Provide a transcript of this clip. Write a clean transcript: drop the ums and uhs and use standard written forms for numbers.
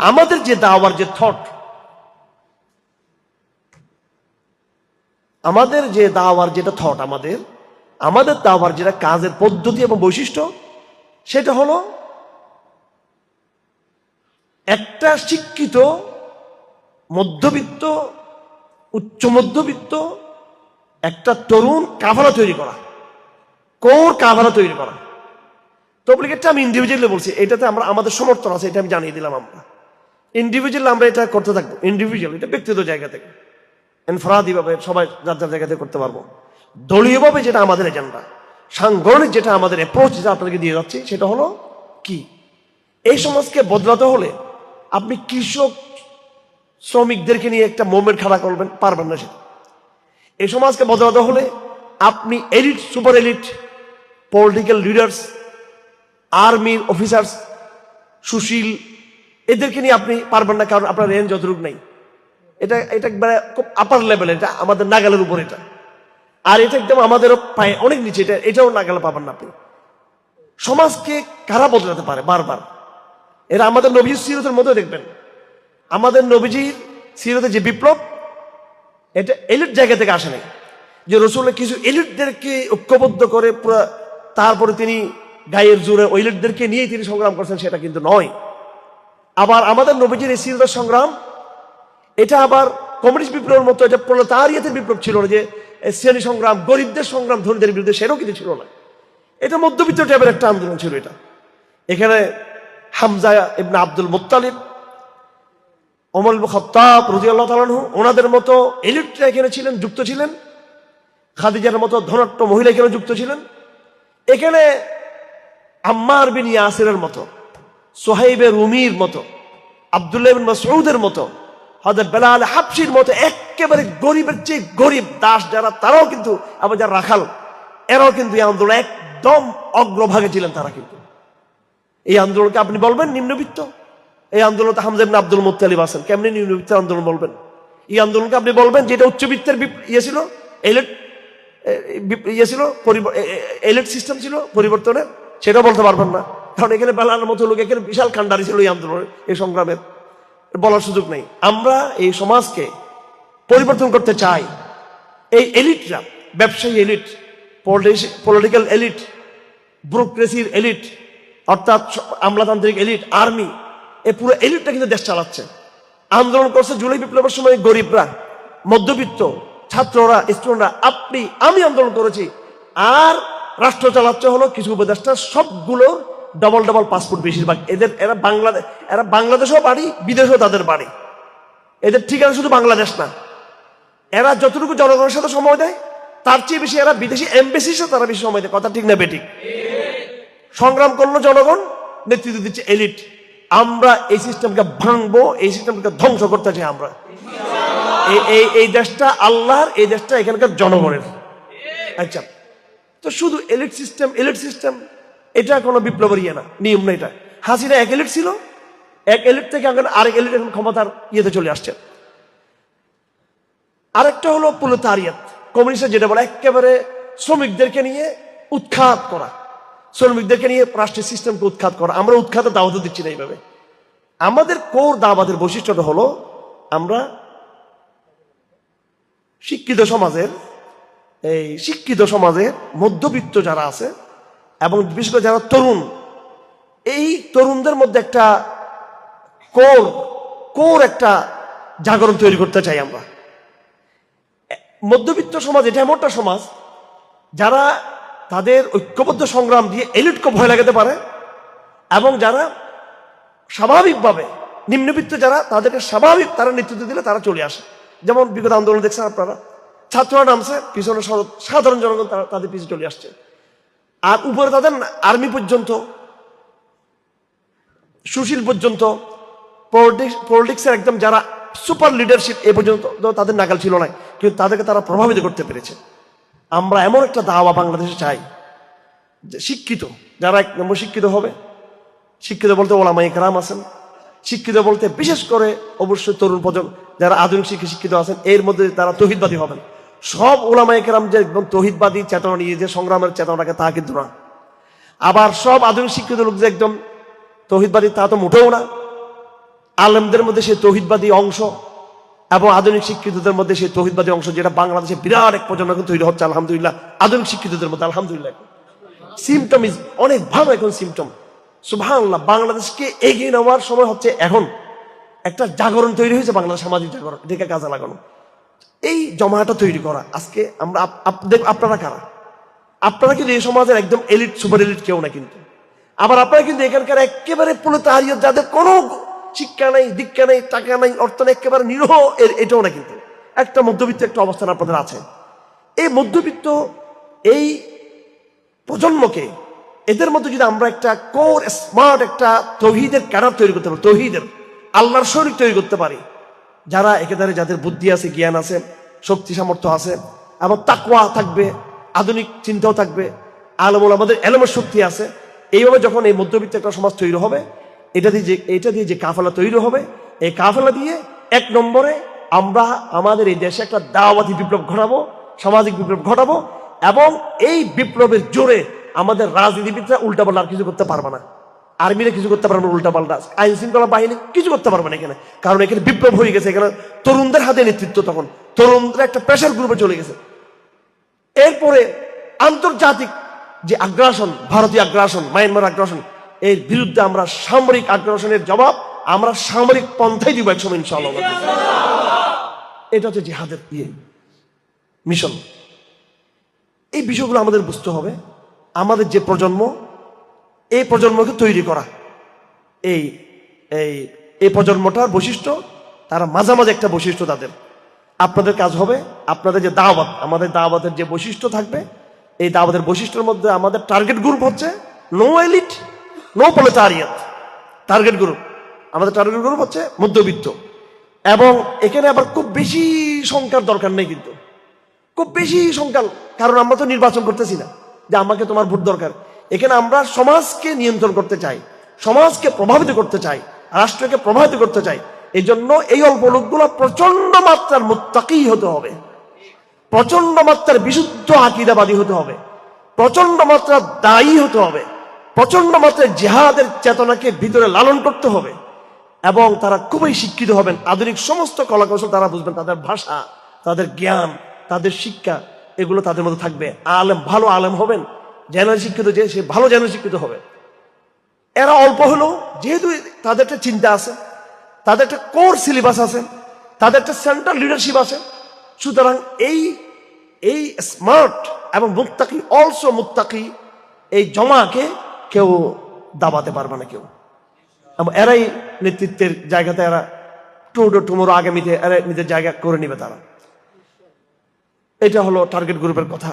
আমাদের যে দাওয়ার যে থট, আমাদের যে দাওয়ার যেটা থট, আমাদের দাওয়ার যেটা কাজের পদ্ধতি এবং বৈশিষ্ট্য, সেটা হলো একটা শিক্ষিত মধ্যবিত্ত, উচ্চ মধ্যবিত্ত একটা তরুণ কাফালা তৈরি করা, কোর কাফালা তৈরি করা। তবলিগেরটা আমি ইন্ডিভিজুয়ালি বলছি, এটাতে আমরা আমাদের সমর্থন আছে, এটা আমি জানিয়ে দিলাম। আমরা ইন্ডিভিজুয়ালি আমরা এটা করতে থাকবো, ইন্ডিভিজুয়াল, এটা ব্যক্তিগত জায়গা থেকে, ইনফরাদি ভাবে সবাই যার যার জায়গা থেকে করতে পারবো। দলীয়ভাবে যেটা আমাদের এজেন্ডা, সাংগঠনিক যেটা আমাদের অ্যাপ্রোচ, যেটা আপনাদেরকে দিয়ে যাচ্ছি, সেটা হলো কি, এই সমাজকে বদলাতে হলে আপনি কৃষক শ্রমিকদেরকে নিয়ে একটা মুভমেন্ট খাড়া করবেন, পারবেন না। সেটা এই সমাজকে বদলাতে হলে আপনি elite, super elite, political leaders, আর্মির অফিসার্স, সুশীল, এদেরকে নিয়ে আপনি পারবেন না, কারণ আপনার রেঞ্জ যতটুকু নেই। এটা একবারে খুব আপার লেভেল, এটা আমাদের নাগালের উপর এটা, আর এটা একদম আমাদেরও পায়ে অনেক নিচে, এটাও নাগালে পাবেন না আপনি। সমাজকে কারা বদলাতে পারে বারবার? এরা আমাদের নবীর সিরতের মধ্যে দেখবেন, আমাদের নবীজির সিরতে যে বিপ্লব, এটা এলিট জায়গা থেকে আসে নাই, যে রসুল কিছু এলিটদেরকে ঐক্যবদ্ধ করে পুরো তারপরে তিনি গায়ের জোরে ওই এলিটদেরকে নিয়ে তিনি সংগ্রাম করছেন, সেটা কিন্তু নয়। আবার আমাদের নবীজির এই সিরতের সংগ্রাম, এটা আবার কমিউনিস্ট বিপ্লবের মতো, এটা প্রলেতারিয়াতের বিপ্লব ছিল না, যে শ্রেণী সংগ্রাম, গরিবদের সংগ্রাম, ধনীদের বিরুদ্ধে, সেটাও কিন্তু ছিল না। এটা মধ্যবিত্ত টাইপের একটা আন্দোলন ছিল। এটা এখানে হামজা ইবনে আব্দুল মুত্তালিব, ওমর ইবনে খাত্তাব রাদিয়াল্লাহু তাআলা আনহু, ওনাদের মতো এলিটরা এখানে ছিলেন, যুক্ত ছিলেন। খাদিজার মতো ধনাঢ্য মহিলা এখানে যুক্ত ছিলেন। এখানে আম্মার বিন ইয়াসিরের মতো, সোহাইবে রুমির মতো, আব্দুল্লাহ ইবনে মাসউদের মতো, হযরত বেলাল হাবশির মতো একেবারে গরিবের চেয়ে গরিব দাস যারা, তারাও কিন্তু, আবার যারা রাখাল, এরাও কিন্তু এই আন্দোলন একদম অগ্রভাগে ছিলেন। তারা কিন্তু এই আন্দোলনকে আপনি বলবেন নিম্নবিত্ত? এই আন্দোলনতে হামজা ইবনে আব্দুল মুত্তালিব আছেন, কেমনি নিম্নবিত্ত আন্দোলন বলবেন? এই আন্দোলনকে আপনি বলবেন যেটা উচ্চবিত্তের ইয়ে ছিল, এলিট ইয়ে ছিল, এলিট সিস্টেম ছিল পরিবর্তনের, সেটাও বলতে পারবেন না, কারণ এখানে বেলালের মতো লোক, এখানে বিশাল কান্ডারি ছিল এই আন্দোলনের, এই সংগ্রামের, বলার সুযোগ নেই। আমরা এই সমাজকে পরিবর্তন করতে চাই। এই এলিটরা, ব্যবসায়ী এলিট, পলিটিক্যাল এলিট, ব্যুরোক্রেসির এলিট, অর্থাৎ আমলাতান্ত্রিক এলিট, আর্মি, এই পুরো এলিটটা কিন্তু দেশ চালাচ্ছে। আন্দোলন করছে জুলাই বিপ্লবের সময় গরিবরা, মধ্যবিত্ত, ছাত্ররা, স্টুডেন্টরা, আপনি আমি আন্দোলন করেছি। আর রাষ্ট্র চালাচ্ছে হলো কিছু উপদেষ্টা, সবগুলো ডবল ডবল পাসপোর্ট বেশিরভাগ এদের। এরা বাংলাদেশেও বাড়ি, বিদেশেও তাদের বাড়ি, এদের ঠিকানা শুধু বাংলাদেশ না। এরা যতটুকু জনগণের সাথে সময় দেয়, তার চেয়ে বেশি এরা বিদেশি এমবেসির সাথে তারা বেশি সময় দেয়। কথা ঠিক না বেঠিক? সংগ্রাম করলো জনগণ, নেতৃত্ব দিচ্ছে এলিট। আমরা এই সিস্টেমকে ভাঙবো, এই সিস্টেমকে ধ্বংস করতে চাই আমরা। এই দেশটা আল্লাহর, এই দেশটা এখানকার জনগণের। আচ্ছা, তো শুধু এলিট সিস্টেম এটা কোনো বিপ্লবের ইয়ে না, নিয়ম না এটা। হাসিনা এক এলিট ছিল, এক এলিট থেকে আরেক এলিট এখন ক্ষমতার ইয়েতে চলে আসছে। আরেকটা হলো প্রলেতারিয়াত, কমিউনিস্ট যেটা বলে, একেবারে শ্রমিকদেরকে নিয়ে উৎখাত করা, শ্রমিকদেরকে নিয়ে রাষ্ট্রীয় সিস্টেমকে উৎখাত করা। আমরা উৎখাত দাওয়াত দিচ্ছি না এইভাবে। আমাদের কোর দাওয়াতের বৈশিষ্ট্যটা হলো, আমরা শিক্ষিত সমাজের মধ্যবিত্ত যারা আছে, এবং বিশেষ করে যারা তরুণ, এই তরুণদের মধ্যে একটা কোর একটা জাগরণ তৈরি করতে চাই আমরা। মধ্যবিত্ত সমাজ এটা এমন একটা সমাজ যারা তাদের ঐক্যবদ্ধ সংগ্রাম দিয়ে এলিটকে ভয় লাগাতে পারে, এবং যারা স্বাভাবিকভাবে নিম্নবিত্ত যারা, তাদেরকে স্বাভাবিক তারা নেতৃত্ব দিলে তারা চলে আসে। যেমন বিগত আন্দোলন দেখছেন আপনারা, ছাত্ররা নামছে, পিছনে সাধারণ জনগণ তাদের পিছনে চলে আসছে, আর উপরে তাদের আর্মি পর্যন্ত, সুশীল পর্যন্ত, পলিটিক্সের একদম যারা সুপার লিডারশিপ এ পর্যন্ত তাদের নাগাল ছিল না, কিন্তু তাদেরকে তারা প্রভাবিত করতে পেরেছে। আমরা এমন একটা দাওয়া বাংলাদেশে চাই যে শিক্ষিত যারা এক নম্বর শিক্ষিত হবে। শিক্ষিত বলতে ওলামায়ে কেরাম আছেন, শিক্ষিত বলতে বিশেষ করে অবশ্যই তরুণ প্রজন্ম যারা আধুনিক শিক্ষিত আছেন, এর মধ্যে তারা তৌহিদবাদী হবেন। সব ওলামায়ে কেরাম যে একদম তৌহিদবাদী চেতনা নিয়ে যে সংগ্রামের চেতনাকে, তা কিন্তু না। আবার সব আধুনিক শিক্ষিত লোক যে একদম তৌহিদবাদী, তা তো মোটেও না। আলেমদের মধ্যে সেই তৌহিদবাদী অংশ এবং আধুনিক শিক্ষিতদের মধ্যে সেই তৌহিদবাদী অংশ, যেটা বাংলাদেশে বিরাট এক প্রজন্ম এখন তৈরি হচ্ছে আলহামদুলিল্লাহ, আধুনিক শিক্ষিতদের মধ্যে আলহামদুলিল্লাহ। সিমটম ইজ অনেক ভালো এখন সিমটম, সুবহানাল্লাহ। বাংলাদেশকে এগিয়ে নেওয়ার সময় হচ্ছে এখন। একটা জাগরণ তৈরি হয়েছে, বাংলাদেশ সামাজিক জাগরণ, এটাকে কাজে লাগানো, এই জমাটা তৈরি করা। আজকে আমরা আপনারা কারা? আপনারা কিন্তু এই সমাজের একদম এলিট, সুপার এলিট কেউ না কিন্তু। আবার আপনারা কিন্তু এখানকার একেবারে প্রলেতারিয়ত, যাদের কোনো শিক্ষা নেই, দীক্ষা নেই, টাকা নেই, অর্থ নেই, একেবারে নিরহ, এটাও না কিন্তু। একটা মধ্যবিত্ত একটা অবস্থান আপনাদের আছে। এই মধ্যবিত্ত এই প্রজন্মকে, এদের মধ্যে যদি আমরা একটা কোর স্মার্ট একটা তৌহিদের ক্যাডার তৈরি করতে পারি, তৌহিদের আল্লাহর শরীক তৈরি করতে পারি, যারা একেবারে যাদের বুদ্ধি আছে, জ্ঞান আছে, শক্তি সামর্থ্য আছে এবং তাকওয়া থাকবে, আধুনিক চিন্তাও থাকবে, আলেমুল আমাদের এলমের শক্তি আছে, এইভাবে যখন এই মধ্যবিত্ত একটা সমাজ তৈরি হবে, এটা দিয়ে যে কাফেলা তৈরি হবে, এই কাফেলা দিয়ে এক নম্বরে আমরা আমাদের এই দেশে একটা দাওয়াতি বিপ্লব ঘটাবো, সামাজিক বিপ্লব ঘটাবো, এবং এই বিপ্লবের জোরে আমাদের রাজনীতিবিদরা উল্টাপাল্টা আর কিছু করতে পারবে না, আর্মিরা কিছু করতে পারবে না, উল্টাপাল্টা আইন শৃঙ্খলা বাহিনী কিছু করতে পারবে না এখানে। কারণ এখানে বিপ্লব হয়ে গেছে, এখানে তরুণদের হাতে নেতৃত্ব, তখন তরুণদের একটা প্রেশার গ্রুপে চলে গেছে। এরপরে আন্তর্জাতিক যে আগ্রাসন, ভারতীয় আগ্রাসন, মায়ানমার আগ্রাসন, এর বিরুদ্ধে আমরা সামরিক আগ্রাসনের জবাব আমরা সামরিক পন্থাই দিব একসময় ইনশাআল্লাহ। এটা হচ্ছে জিহাদের মিশন। এই বিষয়গুলো আমাদের বুঝতে হবে। আমাদের যে প্রজন্ম, এই প্রজন্মকে তৈরি করা, এই এই এই প্রজন্মটার বৈশিষ্ট্য, তারা মাঝামাঝি একটা বৈশিষ্ট্য তাদের। আপনাদের কাজ হবে, আপনাদের যে দাওয়াত, আমাদের দাওয়াতের যে বৈশিষ্ট্য থাকবে, এই দাওয়াতের বৈশিষ্ট্যের মধ্যে আমাদের টার্গেট গ্রুপ হচ্ছে no elite, no proletariat. Target group, আমাদের টার্গেট গ্রুপ হচ্ছে মধ্যবিত্ত। এবং এখানে আবার খুব বেশি সংখ্যার দরকার নেই কিন্তু, খুব বেশি সংখ্যা, কারণ আমরা তো নির্বাচন করতেছি না যে আমাকে তোমার ভোট দরকার। এখানে আমরা সমাজকে নিয়ন্ত্রণ করতে চাই, সমাজকে প্রভাবিত করতে চাই, রাষ্ট্রকে প্রভাবিত করতে চাই। এই জন্য এই অল্প লোকগুলো প্রচন্ড মাত্রার মুত্তাকি হতে হবে, প্রচন্ড মাত্রার বিশুদ্ধ আকীদাবাদী হতে হবে, প্রচন্ড মাত্রার দায়ী হতে হবে, প্রচন্ড মাত্রায় জিহাদের চেতনাকে ভিতরে লালন করতে হবে, এবং তারা খুবই শিক্ষিত হবেন। আধুনিক সমস্ত কলাকৌশল তারা বুঝবেন, তাদের ভাষা, তাদের জ্ঞান, তাদের শিক্ষা, এগুলো তাদের মধ্যে থাকবে। আলেম, ভালো আলেম হবেন, জেনারেল শিক্ষিত যে সে ভালো জেনারেল শিক্ষিত হবে। এরা অল্প হলেও যেহেতু তাদের একটা চিন্তা আছে, তাদের একটা কোর সিলেবাস আছে, তাদের একটা সেন্ট্রাল লিডারশিপ আছে, সুতরাং এই স্মার্ট এবং মুত্তাকি, অলসো মুত্তাকি এই জমাকে কেউ দাবাতে পারবে না কেউ। এবং এরাই নেতৃত্বের জায়গাতে, এরা টুমোরো আগামীতে এরা নিজের জায়গা করে নিবে তারা। এটা হলো টার্গেট গ্রুপের কথা।